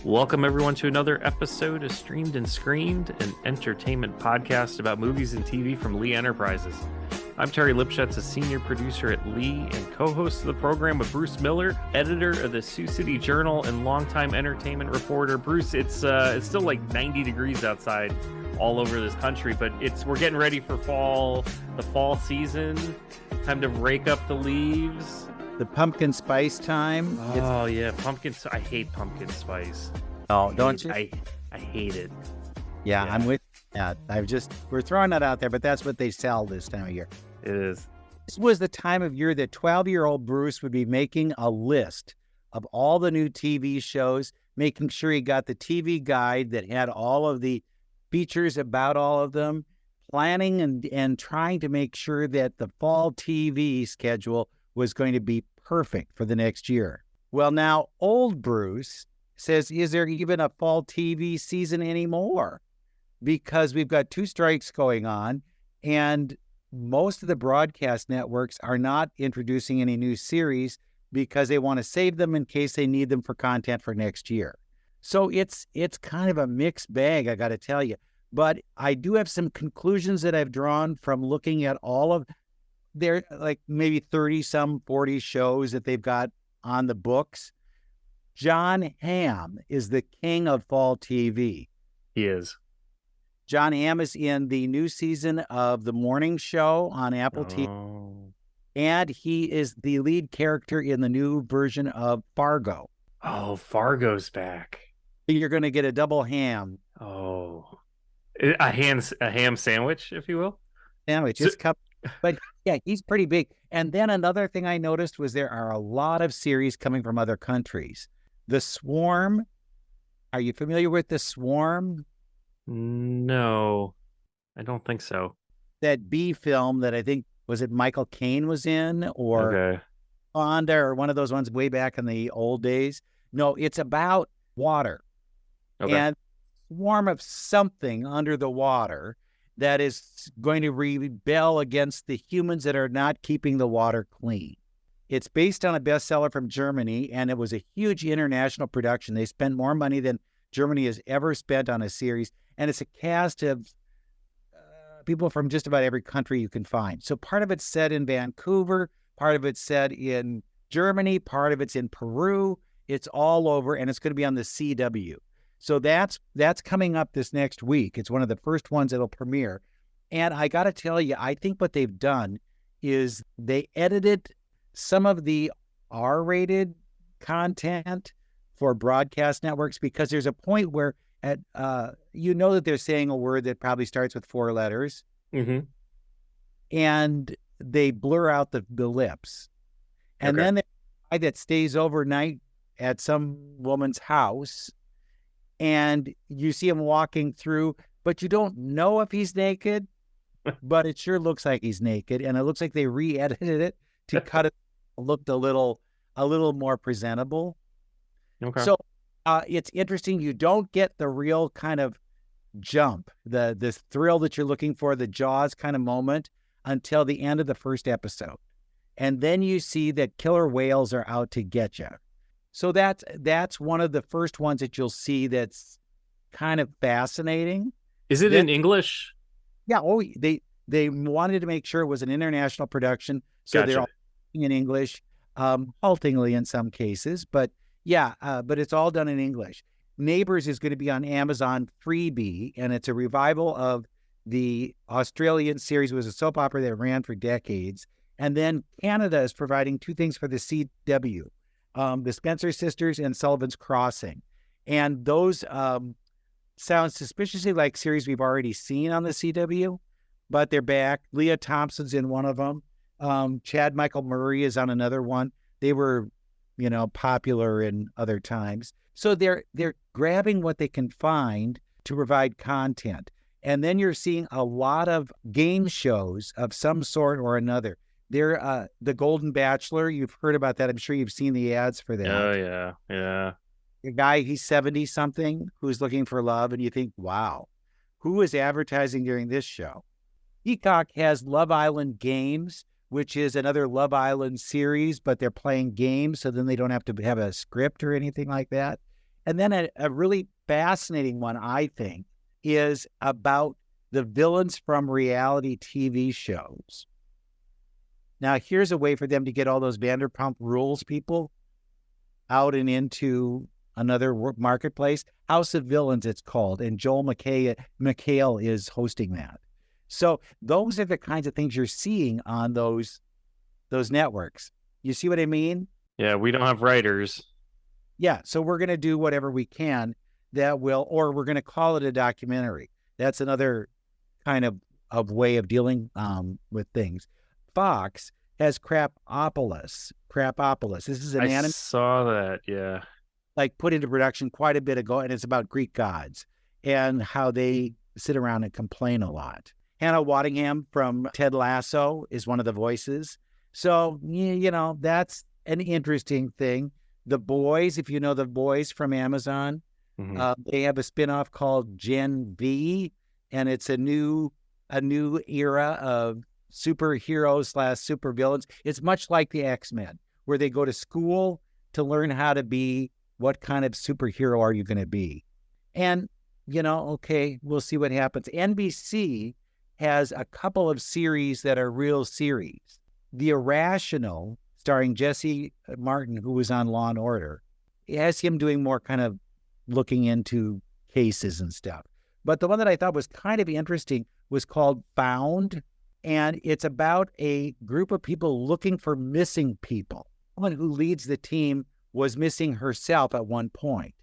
Welcome, everyone, to another episode of Streamed and Screened, an entertainment podcast about movies and TV from Lee Enterprises. I'm Terry Lipshetz, a senior producer at Lee and co-host of the program with Bruce Miller, editor of the Sioux City Journal and longtime entertainment reporter. Bruce, it's still like 90 degrees outside all over this country, but we're getting ready for the fall season. Time to rake up the leaves. The pumpkin spice time. Oh, yeah, I hate pumpkin spice. Oh, don't you? I hate it. Yeah, I'm with that. We're throwing that out there, but that's what they sell this time of year. It is. This was the time of year that 12-year-old Bruce would be making a list of all the new TV shows, making sure he got the TV guide that had all of the features about all of them, planning and trying to make sure that the fall TV schedule was going to be perfect for the next year. Well, now old Bruce says, is there even a fall TV season anymore? Because we've got 2 strikes going on, and most of the broadcast networks are not introducing any new series because they want to save them in case they need them for content for next year. So it's kind of a mixed bag, I got to tell you. But I do have some conclusions that I've drawn from looking at all of their, like, maybe 40 shows that they've got on the books. Jon Hamm is the king of fall TV. He is. Jon Hamm is in the new season of The Morning Show on Apple TV. And he is the lead character in the new version of Fargo. Oh, Fargo's back. You're going to get a double ham. Oh, a ham sandwich, if you will. Sandwich. But yeah, he's pretty big. And then another thing I noticed was there are a lot of series coming from other countries. The Swarm. Are you familiar with The Swarm? No, I don't think so. That B film that I think, was it Michael Caine was in, or Fonda, or one of those ones way back in the old days? No, it's about water. Okay. And swarm of something under the water that is going to rebel against the humans that are not keeping the water clean. It's based on a bestseller from Germany, and it was a huge international production. They spent more money than Germany has ever spent on a series, and it's a cast of people from just about every country you can find. So part of it's set in Vancouver, part of it's set in Germany, part of it's in Peru. It's all over, and it's going to be on the CW. So that's coming up this next week. It's one of the first ones that'll premiere. And I got to tell you, I think what they've done is they edited some of the R-rated content for broadcast networks, because there's a point where that they're saying a word that probably starts with 4 letters. Mm-hmm. And they blur out the lips. And then there's a guy that stays overnight at some woman's house, and you see him walking through, but you don't know if he's naked, but it sure looks like he's naked. And it looks like they re-edited it to cut it, looked a little more presentable. Okay. So it's interesting. You don't get the real kind of jump, the thrill that you're looking for, the Jaws kind of moment, until the end of the first episode. And then you see that killer whales are out to get you. So that's one of the first ones that you'll see that's kind of fascinating. Is it in English? Yeah. Oh, they wanted to make sure it was an international production, so Gotcha. They're all in English, haltingly in some cases, but yeah, but it's all done in English. Neighbours is going to be on Amazon Freebie, and it's a revival of the Australian series. It was a soap opera that ran for decades. And then Canada is providing 2 things for the CW. The Spencer Sisters and Sullivan's Crossing. And those sound suspiciously like series we've already seen on the CW, but they're back. Leah Thompson's in one of them. Chad Michael Murray is on another one. They were, popular in other times. So they're grabbing what they can find to provide content. And then you're seeing a lot of game shows of some sort or another. They're the Golden Bachelor. You've heard about that. I'm sure you've seen the ads for that. Oh, yeah. A guy, he's 70-something, who's looking for love, and you think, wow, who is advertising during this show? Peacock has Love Island Games, which is another Love Island series, but they're playing games, so then they don't have to have a script or anything like that. And then a really fascinating one, I think, is about the villains from reality TV shows. Now, here's a way for them to get all those Vanderpump Rules people out and into another marketplace. House of Villains, it's called, and Joel McHale is hosting that. So those are the kinds of things you're seeing on those networks. You see what I mean? Yeah, we don't have writers. Yeah, so we're going to do whatever we can that will, or we're going to call it a documentary. That's another kind of way of dealing with things. Fox has Crapopolis. This is an anime. I saw that, yeah. Like put into production quite a bit ago, and it's about Greek gods and how they sit around and complain a lot. Hannah Waddingham from Ted Lasso is one of the voices. So, you know, that's an interesting thing. The Boys, if you know The Boys from Amazon, they have a spinoff called Gen V, and it's a new era of superheroes / supervillains. It's much like the X-Men, where they go to school to learn how to be, what kind of superhero are you going to be? And, you know, okay, we'll see what happens. NBC has a couple of series that are real series. The Irrational, starring Jesse Martin, who was on Law & Order, it has him doing more kind of looking into cases and stuff. But the one that I thought was kind of interesting was called Found, and it's about a group of people looking for missing people. One who leads the team was missing herself at one point.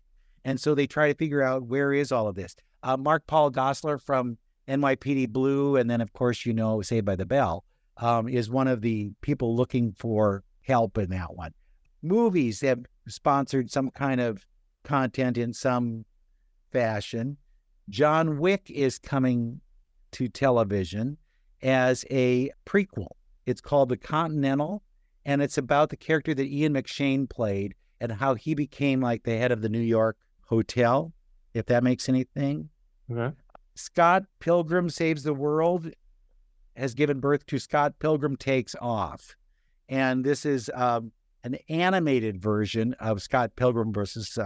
And so they try to figure out, where is all of this? Mark Paul Gosselaar from NYPD Blue, and then, of course, you know, Saved by the Bell, is one of the people looking for help in that one. Movies have sponsored some kind of content in some fashion. John Wick is coming to television as a prequel. It's called The Continental, and it's about the character that Ian McShane played and how he became like the head of the New York hotel, if that makes anything. Okay. Scott Pilgrim Saves the World has given birth to Scott Pilgrim Takes Off. And this is an animated version of Scott Pilgrim versus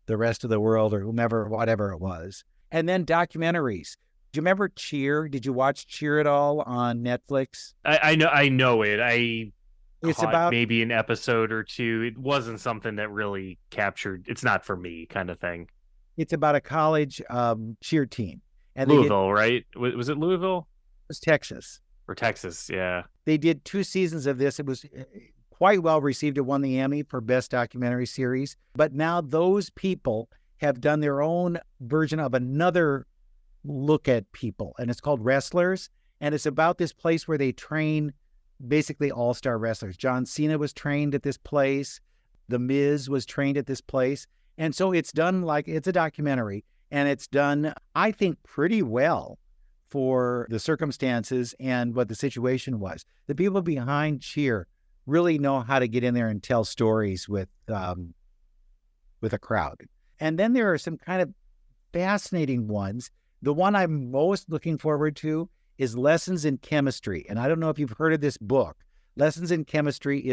the rest of the world, or whomever, whatever it was. And then documentaries. Do you remember Cheer? Did you watch Cheer at all on Netflix? I know it. It's about maybe an episode or two. It wasn't something that really captured. It's not for me, kind of thing. It's about a college cheer team. And Louisville, right? Was it Louisville? It was Texas. Or Texas, yeah. They did 2 seasons of this. It was quite well received. It won the Emmy for Best Documentary Series. But now those people have done their own version of another look at people, and it's called Wrestlers. And it's about this place where they train basically all-star wrestlers. John Cena was trained at this place. The Miz was trained at this place. And so it's done like, it's a documentary, and it's done, I think, pretty well for the circumstances and what the situation was. The people behind Cheer really know how to get in there and tell stories with a crowd. And then there are some kind of fascinating ones. The one I'm most looking forward to is Lessons in Chemistry. And I don't know if you've heard of this book. Lessons in Chemistry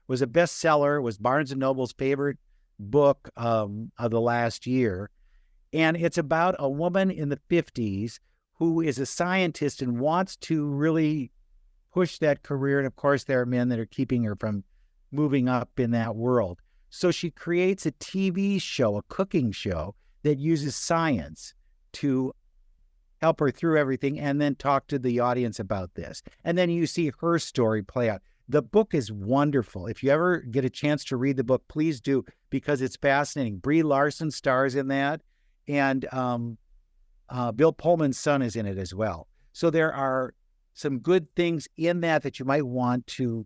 was a bestseller, was Barnes & Noble's favorite book of the last year. And it's about a woman in the 50s who is a scientist and wants to really push that career. And of course, there are men that are keeping her from moving up in that world. So she creates a TV show, a cooking show that uses science to help her through everything and then talk to the audience about this. And then you see her story play out. The book is wonderful. If you ever get a chance to read the book, please do, because it's fascinating. Brie Larson stars in that, and Bill Pullman's son is in it as well. So there are some good things in that you might want to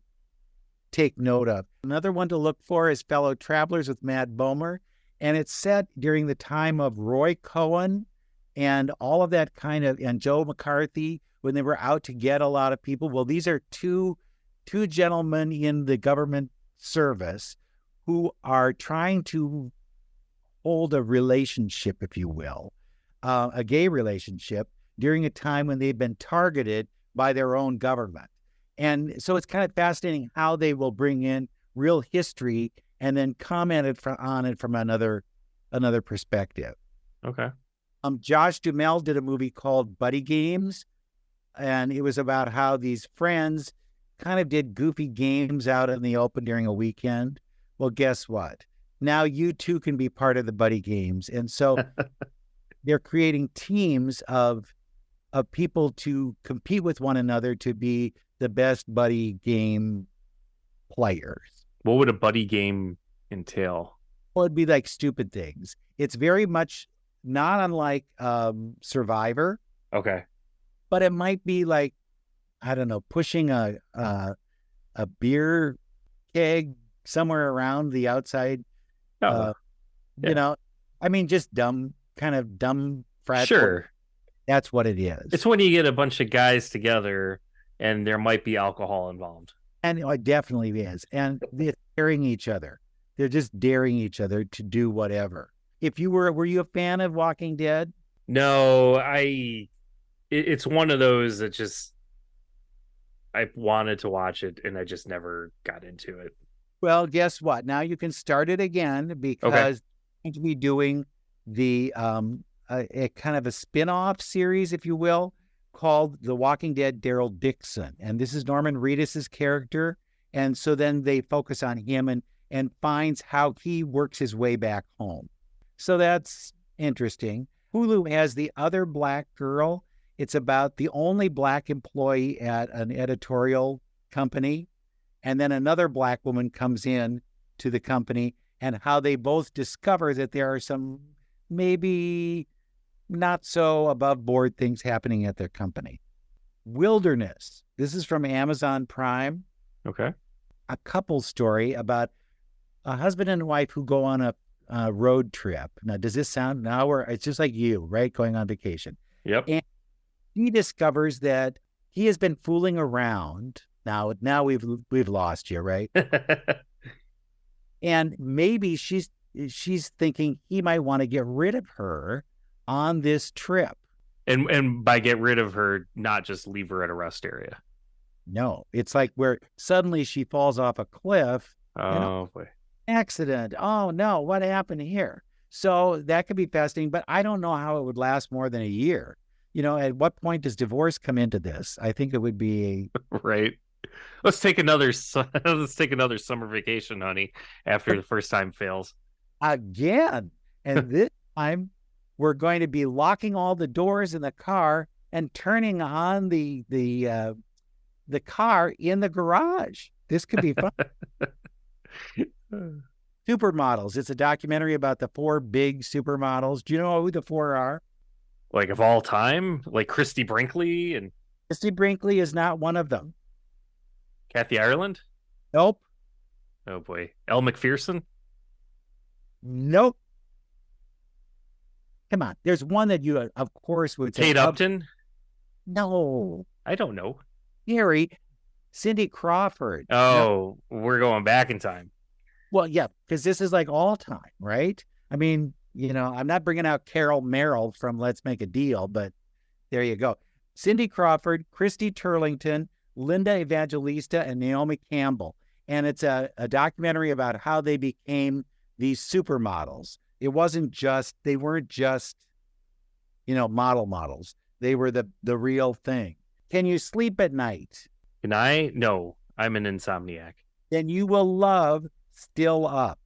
take note of. Another one to look for is Fellow Travelers with Matt Bomer, and it's set during the time of Roy Cohn and all of that kind of, and Joe McCarthy, when they were out to get a lot of people. Well, these are two gentlemen in the government service who are trying to hold a relationship, if you will, a gay relationship, during a time when they've been targeted by their own government. And so it's kind of fascinating how they will bring in real history and then commented on it from another perspective. Okay. Josh Duhamel did a movie called Buddy Games, and it was about how these friends kind of did goofy games out in the open during a weekend. Well, guess what? Now you too can be part of the Buddy Games. And so they're creating teams of people to compete with one another to be the best buddy game players. What would a buddy game entail? Well, it'd be like stupid things. It's very much not unlike Survivor. Okay. But it might be like, I don't know, pushing a beer keg somewhere around the outside. You know, I mean, just dumb frat. Sure. That's what it is. It's when you get a bunch of guys together and there might be alcohol involved. And it definitely is. And they're daring each other. They're just daring each other to do whatever. If you were you a fan of Walking Dead? No, it's one of those that just, I wanted to watch it and I just never got into it. Well, guess what? Now you can start it again because we're going to be doing the a kind of a spin-off series, if you will, called The Walking Dead Daryl Dixon. And this is Norman Reedus' character. And so then they focus on him and finds how he works his way back home. So that's interesting. Hulu has The Other Black Girl. It's about the only Black employee at an editorial company. And then another Black woman comes in to the company and how they both discover that there are some maybe not so above board things happening at their company. Wilderness. This is from Amazon Prime. Okay. A couple story about a husband and wife who go on a road trip. Now, does this sound now where it's just like you, right? Going on vacation. Yep. And he discovers that he has been fooling around. Now we've lost you, right? And maybe she's thinking he might want to get rid of her on this trip. And by get rid of her, not just leave her at a rest area. No, it's like where suddenly she falls off a cliff. Oh, boy. Accident. Oh, no, what happened here? So that could be fascinating, but I don't know how it would last more than a year. You know, at what point does divorce come into this? I think it would be right. Let's take another summer vacation, honey, after the first time fails. Again. And this time we're going to be locking all the doors in the car and turning on the car in the garage. This could be fun. Supermodels. It's a documentary about the 4 big supermodels. Do you know who the 4 are? Like of all time? Like Christy Brinkley? And Christy Brinkley is not one of them. Kathy Ireland? Nope. Oh boy. Elle Macpherson? Nope. Come on. There's one that you, of course, would say. Kate Upton? No. I don't know. Gary, Cindy Crawford. Oh, no. We're going back in time. Well, yeah, because this is like all time, right? I mean, you know, I'm not bringing out Carol Merrill from Let's Make a Deal, but there you go. Cindy Crawford, Christy Turlington, Linda Evangelista, and Naomi Campbell. And it's a documentary about how they became these supermodels. They weren't just, you know, models. They were the real thing. Can you sleep at night? Can I? No, I'm an insomniac. Then you will love Still Up.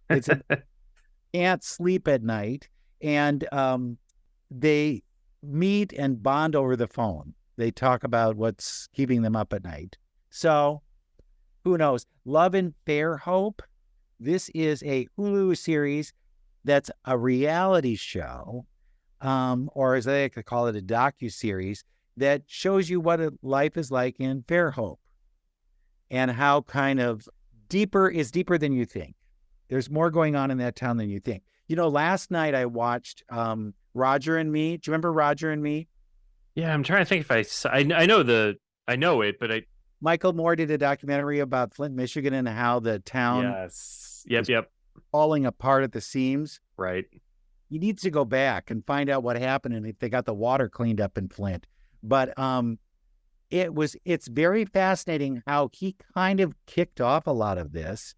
It's can't sleep at night, and they meet and bond over the phone. They talk about what's keeping them up at night. So, who knows? Love and Fairhope. This is a Hulu series that's a reality show, or as they like to call it, a docuseries that shows you what life is like in Fairhope and how kind of deeper than you think. There's more going on in that town than you think. You know, last night I watched Roger and Me. Do you remember Roger and Me? Yeah, I'm trying to think if I know it, but Michael Moore did a documentary about Flint, Michigan, and how the town yep falling apart at the seams. Right. He needs to go back and find out what happened and if they got the water cleaned up in Flint. But it's very fascinating how he kind of kicked off a lot of this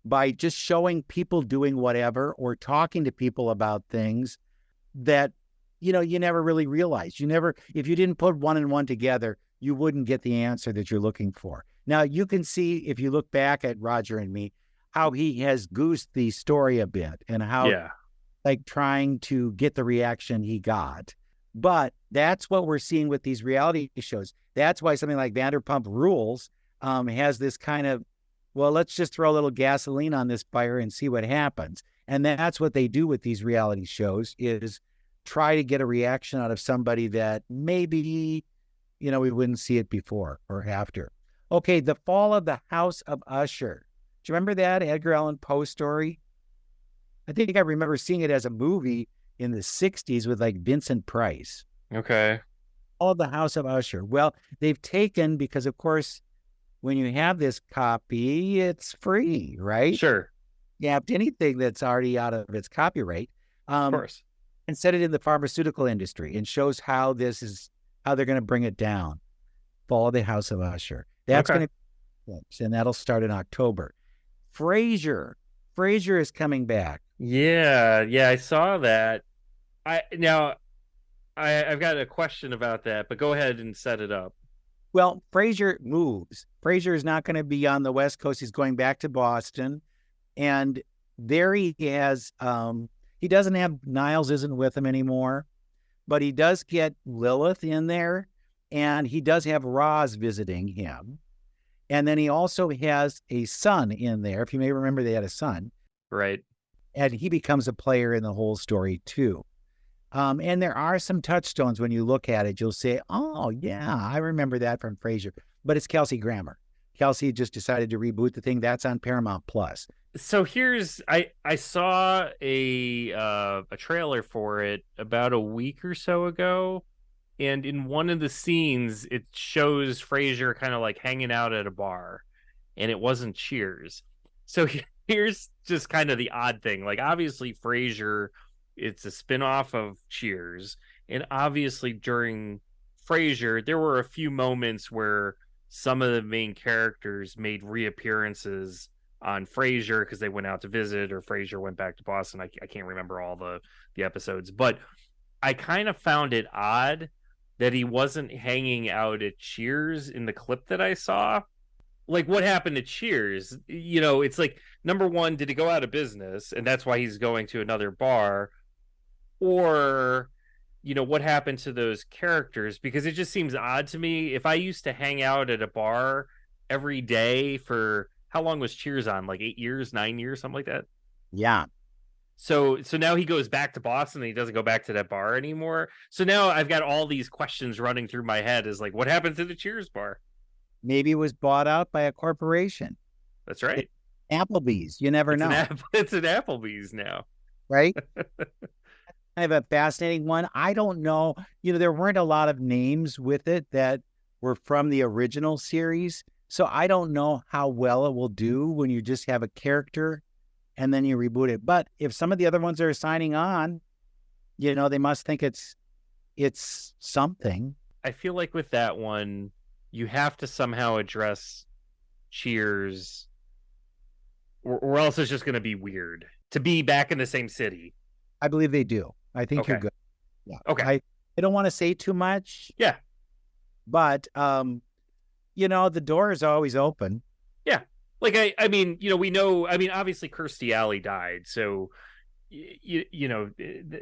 by just showing people doing whatever or talking to people about things that, you never really realized. If you didn't put one and one together, you wouldn't get the answer that you're looking for. Now, you can see, if you look back at Roger and Me, how he has goosed the story a bit and how, like, trying to get the reaction he got. But that's what we're seeing with these reality shows. That's why something like Vanderpump Rules has this kind of, well, let's just throw a little gasoline on this fire and see what happens. And that's what they do with these reality shows, is try to get a reaction out of somebody that maybe, we wouldn't see it before or after. Okay, The Fall of the House of Usher. Do you remember that Edgar Allan Poe story? I think I remember seeing it as a movie in the 60s with, like, Vincent Price. Okay. Fall of the House of Usher. Well, they've taken, because of course, when you have this copy, it's free, right? Sure. You have anything that's already out of its copyright. Of course. And set it in the pharmaceutical industry and shows how they're going to bring it down. Fall of the House of Usher. That's going to, and that'll start in October. Frasier is coming back. Yeah, I saw that. I've got a question about that, but go ahead and set it up. Well, Frasier moves. Frasier is not going to be on the West Coast. He's going back to Boston. And there he has, he doesn't have, Niles isn't with him anymore, but he does get Lilith in there. And he does have Roz visiting him. And then he also has a son in there. If you may remember, they had a son. Right. And he becomes a player in the whole story too. And there are some touchstones when you look at it. You'll say, oh, yeah, I remember that from Frasier. But it's Kelsey Grammer. Kelsey just decided to reboot the thing. That's on Paramount Plus. So I saw a trailer for it about a week or so ago. And in one of the scenes, it shows Frasier kind of like hanging out at a bar. And it wasn't Cheers. So here's just kind of the odd thing. Like, obviously, Frasier, it's a spinoff of Cheers. And obviously, during Frasier, there were a few moments where some of the main characters made reappearances on Frasier because they went out to visit, or Frasier went back to Boston. I can't remember all the episodes. But I kind of found it odd that he wasn't hanging out at Cheers in the clip that I saw. Like, what happened to Cheers? It's like, number one, did he go out of business and that's why he's going to another bar? Or, what happened to those characters? Because it just seems odd to me. If I used to hang out at a bar every day for, how long was Cheers on? Like 8 years, 9 years, something like that? Yeah. So now he goes back to Boston and he doesn't go back to that bar anymore. So now I've got all these questions running through my head, is like, what happened to the Cheers bar? Maybe it was bought out by a corporation. That's right. Applebee's. You never know. It's an Applebee's now. Right? I have a fascinating one. I don't know. There weren't a lot of names with it that were from the original series. So I don't know how well it will do when you just have a character and then you reboot it. But if some of the other ones are signing on, they must think it's something. I feel like with that one, you have to somehow address Cheers, or else it's just going to be weird to be back in the same city. I believe they do. I think you're good. Yeah. Okay. I don't want to say too much. Yeah. But, the door is always open. Yeah. Like, I mean, we know, obviously Kirstie Alley died. So,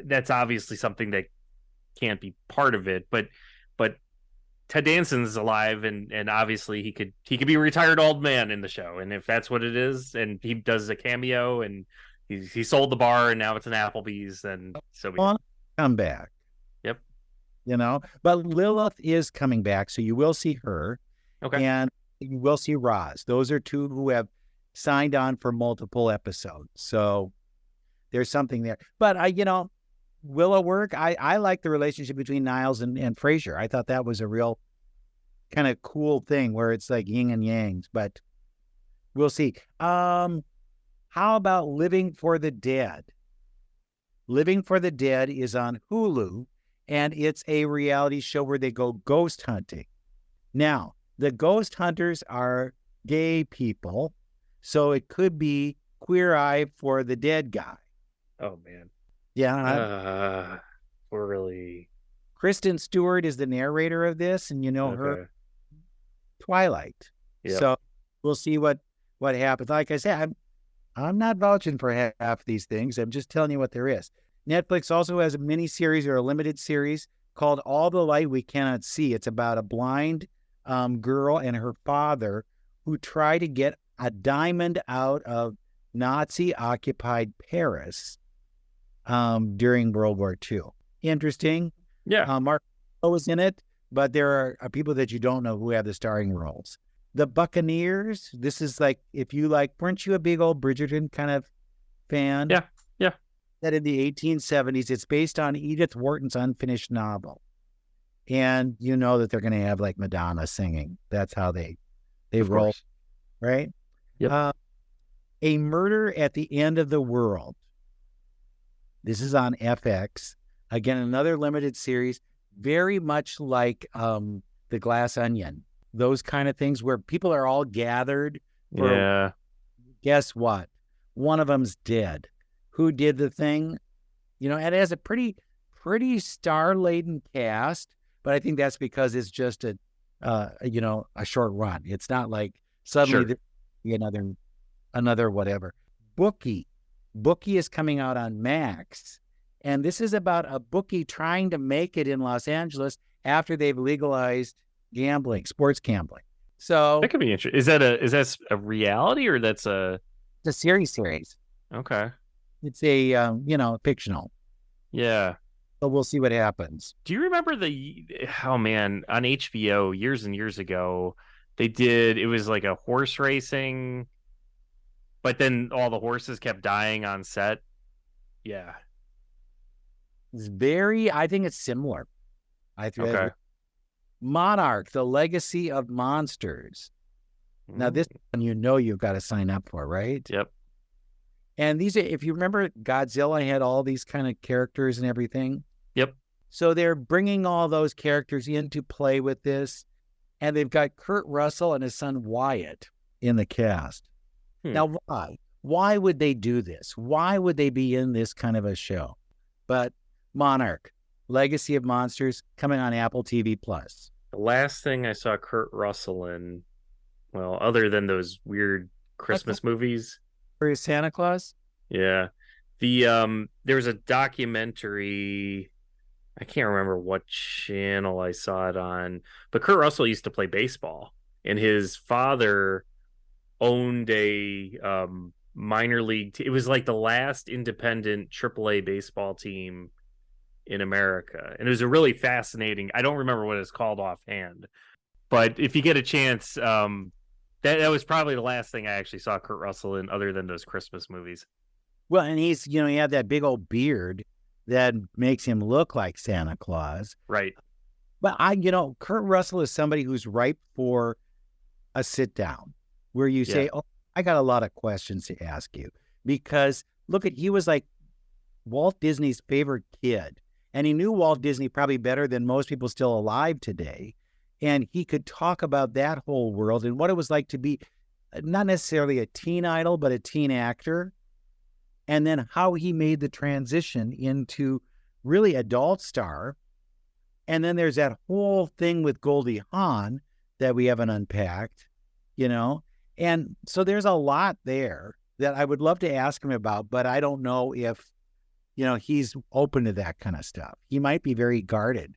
that's obviously something that can't be part of it. But Ted Danson's alive, and obviously he could be a retired old man in the show. And if that's what it is, and he does a cameo, and he sold the bar, and now it's an Applebee's, then so we come back. Yep. But Lilith is coming back, so you will see her. Okay. And you will see Roz. Those are two who have signed on for multiple episodes. So there's something there. But will it work? I like the relationship between Niles and Frasier. I thought that was a real kind of cool thing where it's like yin and yangs, but we'll see. How about Living for the Dead? Living for the Dead is on Hulu, and it's a reality show where they go ghost hunting. Now, the ghost hunters are gay people, so it could be queer eye for the dead guy. Oh, man. Yeah. Really. Kristen Stewart is the narrator of this, and her Twilight. Yep. So we'll see what happens. Like I said, I'm not vouching for half these things. I'm just telling you what there is. Netflix also has a mini-series or a limited series called All the Light We Cannot See. It's about a blind girl and her father who try to get a diamond out of Nazi-occupied Paris during World War II. Interesting. Yeah. Mark was in it, but there are people that you don't know who have the starring roles. The Buccaneers, this is like, if you weren't you a big old Bridgerton kind of fan? Yeah. That in the 1870s, it's based on Edith Wharton's unfinished novel. And you know that they're going to have Madonna singing. That's how they roll, right? Yep. A Murder at the End of the World. This is on FX. Again, another limited series, very much like The Glass Onion. Those kind of things where people are all gathered. Guess what? One of them's dead. Who did the thing? And it has a pretty star-laden cast, but I think that's because it's just a short run. It's not like suddenly another whatever. Bookie is coming out on Max, and this is about a bookie trying to make it in Los Angeles after they've legalized gambling, sports gambling. So that could be interesting. Is that a reality or that's a series? Okay. It's a fictional. Yeah. So we'll see what happens. Do you remember on HBO years and years ago, it was like a horse racing, but then all the horses kept dying on set. Yeah. I think it's similar. Okay. Monarch, The Legacy of Monsters. Now this one you've got to sign up for, right? Yep. And these are, if you remember, Godzilla had all these kind of characters and everything. Yep. So they're bringing all those characters into play with this, and they've got Kurt Russell and his son Wyatt in the cast. Now, why? Why would they do this? Why would they be in this kind of a show? But Monarch, Legacy of Monsters, coming on Apple TV Plus. The last thing I saw Kurt Russell in, well, other than those weird Christmas movies. For Santa Claus? Yeah. There was a documentary, I can't remember what channel I saw it on, but Kurt Russell used to play baseball, and his father owned a minor league. It was like the last independent AAA baseball team in America, and it was a really fascinating. I don't remember what it's called offhand, but if you get a chance, that was probably the last thing I actually saw Kurt Russell in, other than those Christmas movies. Well, and he's he had that big old beard that makes him look like Santa Claus, right? But Kurt Russell is somebody who's ripe for a sit down where you say, "Oh, I got a lot of questions to ask you," because he was like Walt Disney's favorite kid. And he knew Walt Disney probably better than most people still alive today. And he could talk about that whole world and what it was like to be not necessarily a teen idol, but a teen actor. And then how he made the transition into really adult star. And then there's that whole thing with Goldie Hawn that we haven't unpacked, And so there's a lot there that I would love to ask him about, but I don't know if he's open to that kind of stuff. He might be very guarded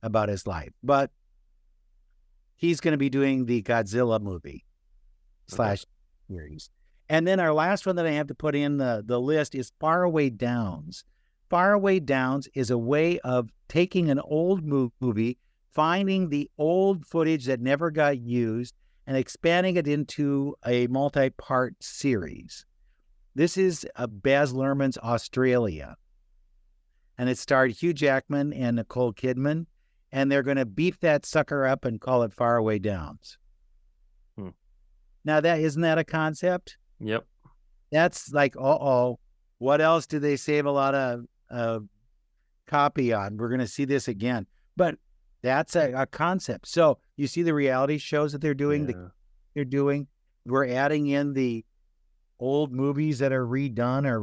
about his life, but he's going to be doing the Godzilla movie / series. And then our last one that I have to put in the list is Faraway Downs. Faraway Downs is a way of taking an old movie, finding the old footage that never got used, and expanding it into a multi-part series. This is Baz Luhrmann's Australia. And it starred Hugh Jackman and Nicole Kidman. And they're going to beef that sucker up and call it Faraway Downs. Now, isn't that a concept? Yep. That's like, what else do they save a lot of copy on? We're going to see this again. But that's a concept. So you see the reality shows that they're doing. We're adding in the old movies that are redone or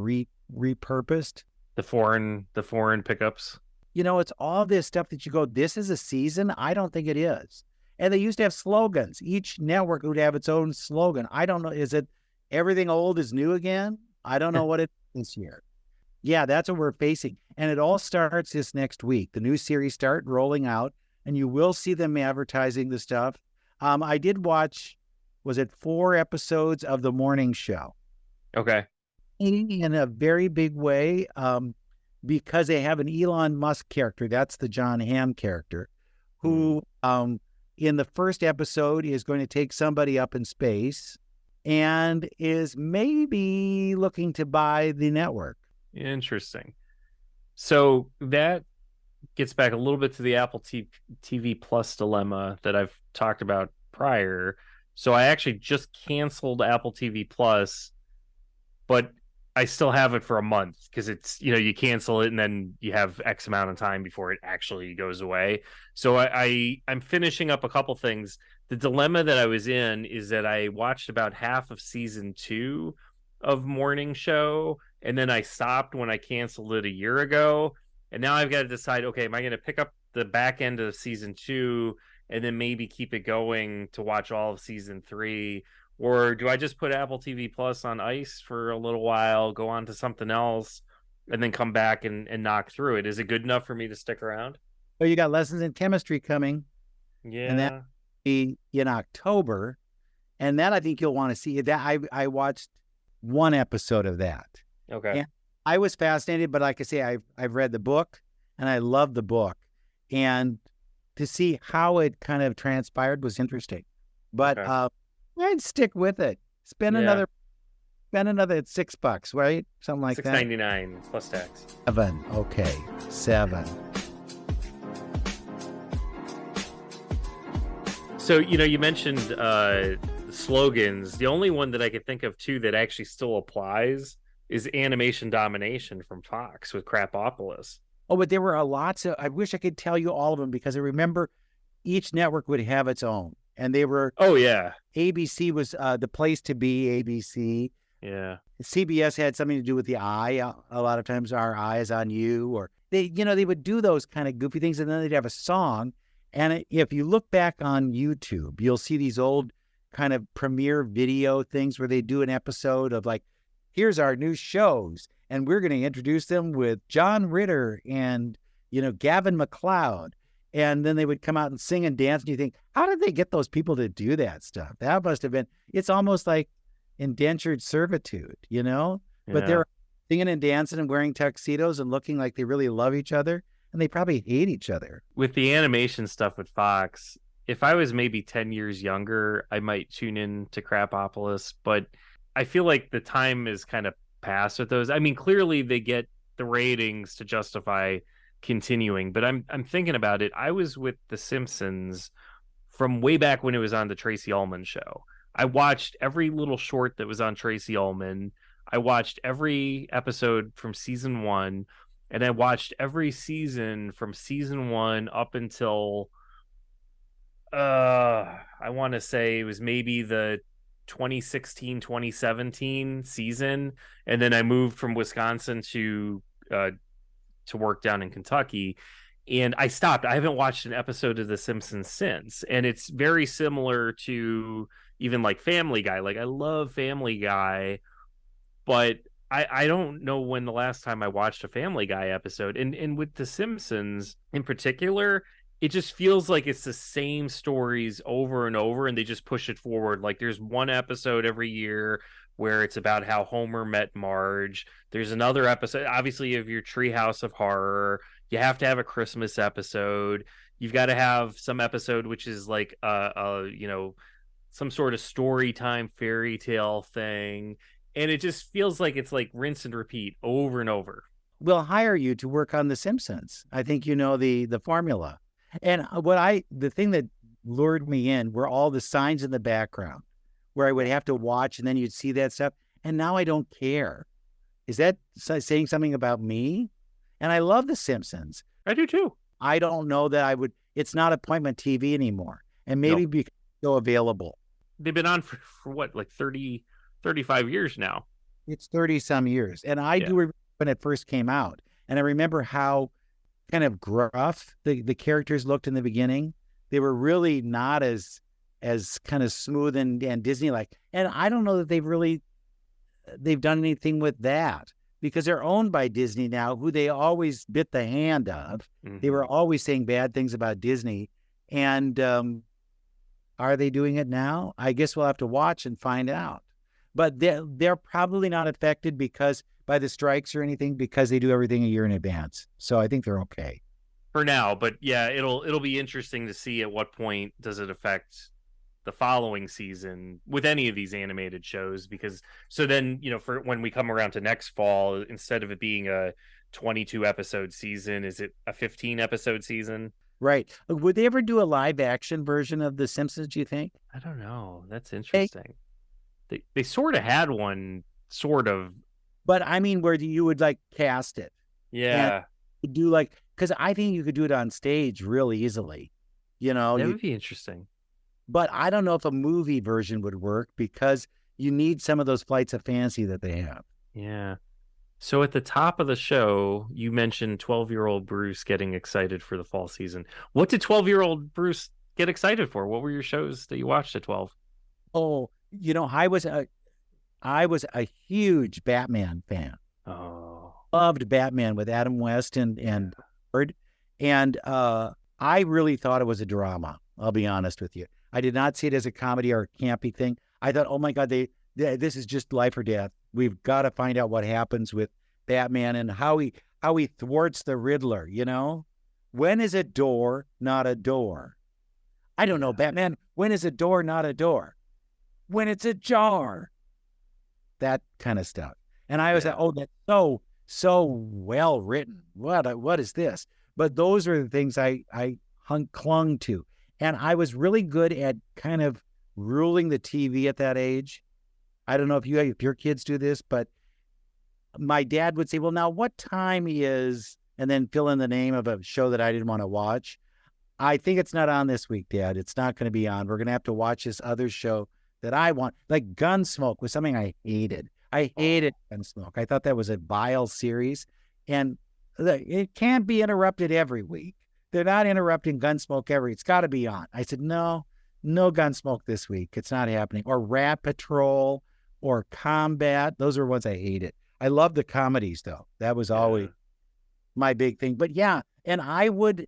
repurposed. The foreign pickups. It's all this stuff that you go, this is a season? I don't think it is. And they used to have slogans. Each network would have its own slogan. I don't know. Is it everything old is new again? I don't know what it is this year. Yeah, that's what we're facing. And it all starts this next week. The new series start rolling out, and you will see them advertising the stuff. I did watch, was it 4 episodes of The Morning Show? Okay. In a very big way, because they have an Elon Musk character. That's the Jon Hamm character, who in the first episode is going to take somebody up in space and is maybe looking to buy the network. Interesting. So that gets back a little bit to the Apple TV Plus dilemma that I've talked about prior. So I actually just canceled Apple TV Plus, but I still have it for a month because it's, you cancel it and then you have X amount of time before it actually goes away. So I'm finishing up a couple things. The dilemma that I was in is that I watched about half of season 2 of Morning Show, and then I stopped when I canceled it a year ago. And now I've got to decide, okay, am I going to pick up the back end of season 2 and then maybe keep it going to watch all of season 3? Or do I just put Apple TV Plus on ice for a little while, go on to something else, and then come back and knock through it? Is it good enough for me to stick around? Well, you got Lessons in Chemistry coming. Yeah. And that will be in October. And that I think you'll want to see. That I watched 1 episode of that. Okay. And I was fascinated, but like I say, I've read the book, and I love the book. And to see how it kind of transpired was interesting. But I'd stick with it. Spend another $6, right? Something like that. $6.99 plus tax. 7. Okay. 7. So, you mentioned slogans. The only one that I could think of too that actually still applies is Animation Domination from Fox with Crapopolis. Oh, but there were lots of, I wish I could tell you all of them, because I remember each network would have its own. And they were, oh yeah, ABC was the place to be, ABC. Yeah. CBS had something to do with the eye. A lot of times our eye is on you, or they would do those kind of goofy things, and then they'd have a song. And if you look back on YouTube, you'll see these old kind of premiere video things where they do an episode of like, here's our new shows, and we're going to introduce them with John Ritter and, Gavin McLeod. And then they would come out and sing and dance, and you think, how did they get those people to do that stuff? That must have been, it's almost like indentured servitude, Yeah. But they're singing and dancing and wearing tuxedos and looking like they really love each other, and they probably hate each other. With the animation stuff with Fox, if I was maybe 10 years younger, I might tune in to Crapopolis, but I feel like the time is kind of past with those. I mean, clearly they get the ratings to justify continuing, but I'm thinking about it. I was with The Simpsons from way back when it was on the Tracy Ullman show. I watched every little short that was on Tracy Ullman. I watched every episode from season 1, and I watched every season from season 1 up until I want to say it was maybe the 2016-2017 season, and then I moved from Wisconsin to work down in Kentucky, and I stopped. I haven't watched an episode of The Simpsons since, and it's very similar to even like Family Guy. Like, I love Family Guy, but I don't know when the last time I watched a Family Guy episode. And with The Simpsons in particular, it just feels like it's the same stories over and over, and they just push it forward. Like, there's one episode every year where it's about how Homer met Marge. There's another episode, obviously, of your Treehouse of Horror. You have to have a Christmas episode. You've got to have some episode which is like some sort of story time fairy tale thing. And it just feels like it's like rinse and repeat over and over. We'll hire you to work on The Simpsons. I think you know the formula. And the thing that lured me in were all the signs in the background where I would have to watch, and then you'd see that stuff. And now I don't care. Is that saying something about me? And I love The Simpsons. I do too. I don't know that I would. It's not appointment TV anymore. And maybe because it's so available. They've been on for what, like 30 35 years now. It's 30 some years. And I do remember when it first came out. And I remember how kind of gruff the characters looked in the beginning. They were really not as kind of smooth and Disney-like. And I don't know that they've done anything with that, because they're owned by Disney now, who they always bit the hand of. Mm-hmm. They were always saying bad things about Disney. And are they doing it now? I guess we'll have to watch and find out. But they're probably not affected by the strikes or anything, because they do everything a year in advance. So I think they're okay for now. But yeah, it'll be interesting to see at what point does it affect the following season with any of these animated shows, because so then, for when we come around to next fall, instead of it being a 22 episode season, is it a 15 episode season? Right. Would they ever do a live action version of The Simpsons, do you think? I don't know. That's interesting. They sort of had one, sort of. But I mean, where you would cast it. Yeah. Do because I think you could do it on stage really easily. That would be interesting. But I don't know if a movie version would work, because you need some of those flights of fancy that they have. Yeah. So at the top of the show, you mentioned 12-year-old Bruce getting excited for the fall season. What did 12-year-old Bruce get excited for? What were your shows that you watched at 12? Oh, I was a huge Batman fan. Oh, loved Batman with Adam West and Bird. And I really thought it was a drama. I'll be honest with you. I did not see it as a comedy or a campy thing. I thought, oh my God, this is just life or death. We've got to find out what happens with Batman and how he thwarts the Riddler. When is a door not a door? I don't know, Batman. When is a door not a door? When it's a jar. That kind of stuff. And I was like, oh, that's so well written. What is this? But those are the things I clung to. And I was really good at kind of ruling the TV at that age. I don't know if your kids do this, but my dad would say, well, now what time is, and then fill in the name of a show that I didn't want to watch. I think it's not on this week, Dad. It's not going to be on. We're going to have to watch this other show that I want. Like Gunsmoke was something I hated. I hated Gunsmoke. I thought that was a vile series, and it can't be interrupted every week. They're not interrupting Gunsmoke it's got to be on. I said, no Gunsmoke this week. It's not happening. Or Rat Patrol or Combat. Those are ones I hated. I love the comedies though. That was always my big thing. But yeah, and I would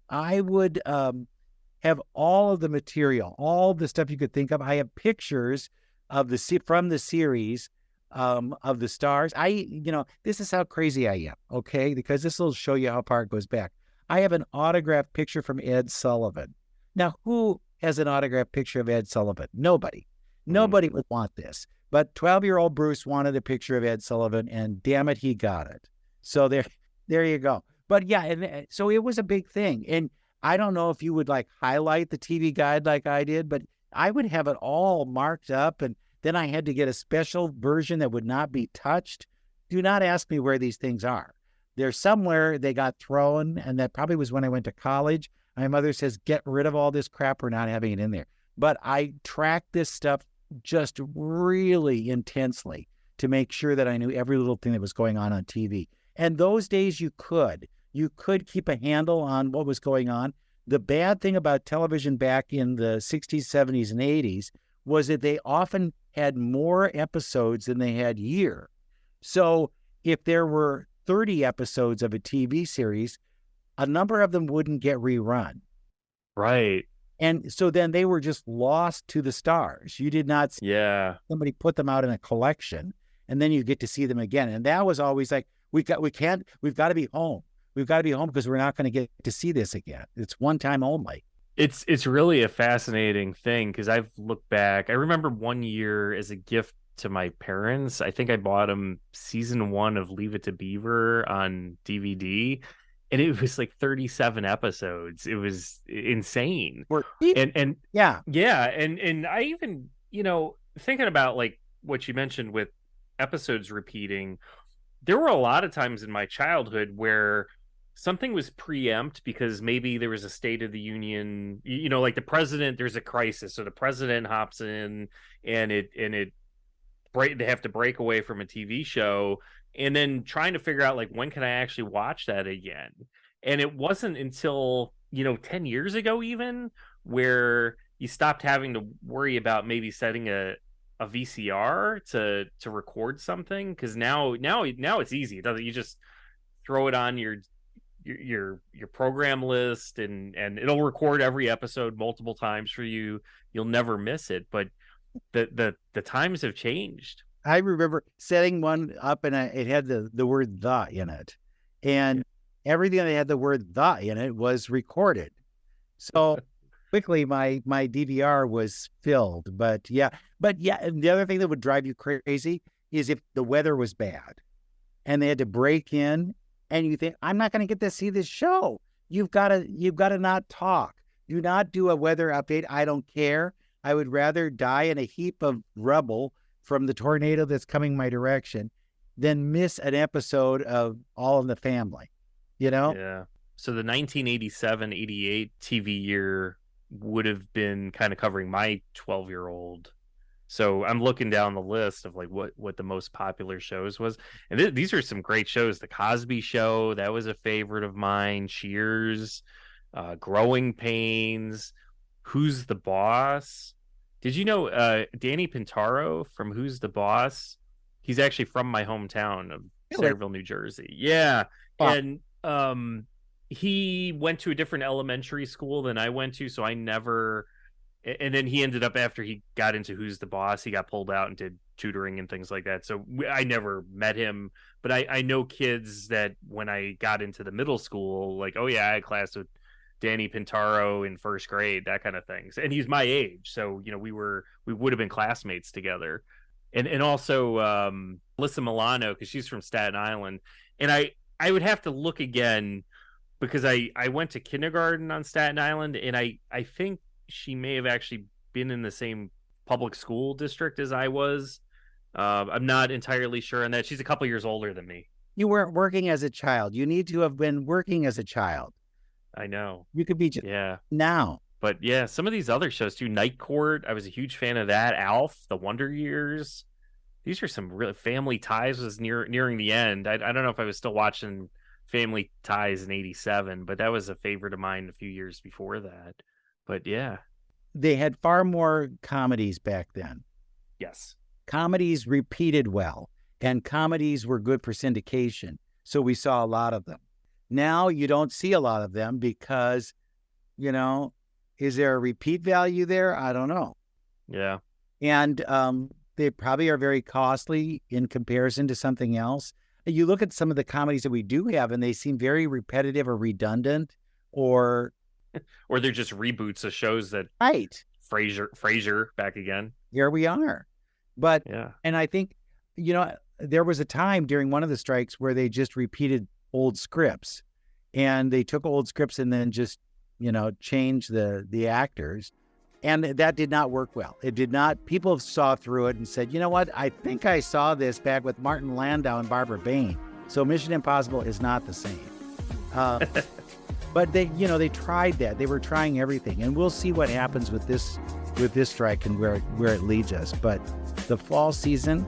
have all of the material, all the stuff you could think of. I have pictures of from the series of the stars. This is how crazy I am, okay? Because this will show you how far it goes back. I have an autographed picture from Ed Sullivan. Now, who has an autographed picture of Ed Sullivan? Nobody. Nobody would want this. But 12-year-old Bruce wanted a picture of Ed Sullivan, and damn it, he got it. So there you go. But yeah, and so it was a big thing. And I don't know if you would highlight the TV guide like I did, but I would have it all marked up, and then I had to get a special version that would not be touched. Do not ask me where these things are. They're somewhere. They got thrown, and that probably was when I went to college. My mother says, get rid of all this crap. We're not having it in there. But I tracked this stuff just really intensely to make sure that I knew every little thing that was going on TV. And those days you could keep a handle on what was going on. The bad thing about television back in the 60s, 70s, and 80s was that they often had more episodes than they had year. So if there were 30 episodes of a TV series, a number of them wouldn't get rerun. Right. And so then they were just lost to the stars. You did not see somebody put them out in a collection, and then you get to see them again. And that was always like, we've got to be home. We've got to be home because we're not going to get to see this again. It's one time only. It's really a fascinating thing because I've looked back. I remember one year as a gift to my parents, I think I bought them season 1 of Leave It to Beaver on DVD, and it was 37 episodes. It was insane. And I even, thinking about what you mentioned with episodes repeating, there were a lot of times in my childhood where something was preempt because maybe there was a State of the Union, the president, there's a crisis, so the president hops in and it they have to break away from a TV show, and then trying to figure out like when can I actually watch that again. And it wasn't until 10 years ago even where you stopped having to worry about maybe setting a VCR to record something, because now it's easy. It doesn't, you just throw it on your program list, and it'll record every episode multiple times for you. You'll never miss it. But the times have changed. I remember setting one up, and it had the word "the" in it, and everything that had the word "the" in it was recorded. So quickly, my DVR was filled. But yeah, the other thing that would drive you crazy is if the weather was bad, and they had to break in. And you think, I'm not going to get to see this show. You've got to not talk. Do not do a weather update. I don't care. I would rather die in a heap of rubble from the tornado that's coming my direction than miss an episode of All in the Family. Yeah. So the 1987-88 TV year would have been kind of covering my 12-year-old. So I'm looking down the list of like what the most popular shows was. And these are some great shows. The Cosby Show, that was a favorite of mine. Cheers, Growing Pains, Who's the Boss? Did you know Danny Pintaro from Who's the Boss? He's actually from my hometown of Centerville, New Jersey. Yeah. Wow. And he went to a different elementary school than I went to, so I never... And then he ended up, after he got into Who's the Boss, he got pulled out and did tutoring and things like that. So I never met him, but I know kids that when I got into the middle school, like, oh yeah, I had class with Danny Pintaro in first grade, that kind of things. And he's my age. So, we would have been classmates together. And also Alyssa Milano, because she's from Staten Island. And I would have to look again, because I went to kindergarten on Staten Island, and I think she may have actually been in the same public school district as I was. I'm not entirely sure on that. She's a couple years older than me. You weren't working as a child. You need to have been working as a child. I know. You could be just now. But yeah, some of these other shows too. Night Court, I was a huge fan of that. Alf, The Wonder Years. These are some really... Family Ties was nearing the end. I don't know if I was still watching Family Ties in 87, but that was a favorite of mine a few years before that. But yeah. They had far more comedies back then. Yes. Comedies repeated well, and comedies were good for syndication. So we saw a lot of them. Now you don't see a lot of them because, is there a repeat value there? I don't know. Yeah. And they probably are very costly in comparison to something else. You look at some of the comedies that we do have, and they seem very repetitive or redundant, or they're just reboots of shows that... Right. Frasier back again. Here we are. But, yeah. And I think, there was a time during one of the strikes where they just repeated old scripts, and they took old scripts and then just, changed the actors. And that did not work well. It did not. People saw through it and said, you know what? I think I saw this back with Martin Landau and Barbara Bain. So Mission Impossible is not the same. But they tried that. They were trying everything, and we'll see what happens with this strike and where it leads us. But the fall season,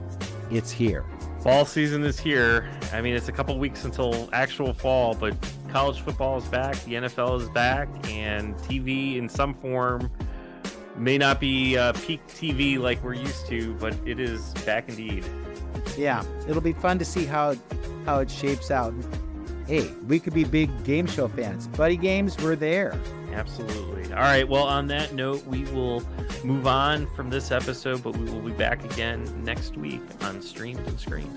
it's here. Fall season is here. I mean, it's a couple weeks until actual fall, but college football is back, the NFL is back, and TV in some form may not be peak TV like we're used to, but it is back indeed. Yeah, it'll be fun to see how it shapes out. Hey, we could be big game show fans. Buddy games, we're there. Absolutely. All right. Well, on that note, we will move on from this episode, but we will be back again next week on Streamed and Screened.